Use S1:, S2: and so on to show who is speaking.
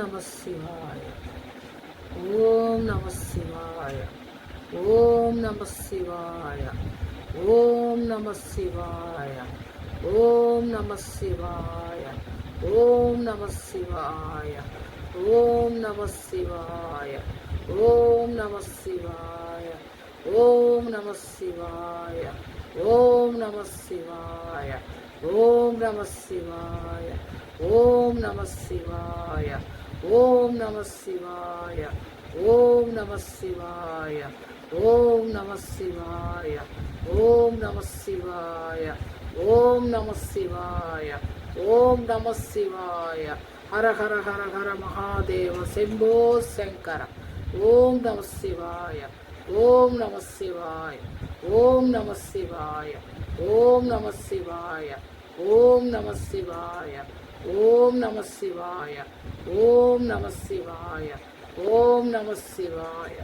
S1: నమ శివాయ. ఓం నమ శివాయ. ఓం నమ శివాయ. ఓం నమ శివాయ. ఓం నమ శివాయ. ఓం నమ శివాయ. ఓం నమ శివాయ. ఓం నమ శివాయ. ఓం నమ శివాయ. ఓం నమ శివాయ. ఓం నమ శివాయ. ఓం నమ శివాయ. ఓం నమ శివాయ. ఓం నమ శివాయ. ఓం నమ శివాయ. ఓం నమ శివాయ. ఓం నమ శివాయ. ఓం నమ శివాయ. హర హర హర హర మహాదేవ శంభో శంకర. ఓం నమ శివాయ. ఓం నమ శివాయ. ఓం నమ శివాయ. ఓం నమ శివాయ. ఓం నమ శివాయ. ఓం నమ శివాయ. ఓం నమ శివాయ. ఓం నమ శివాయ.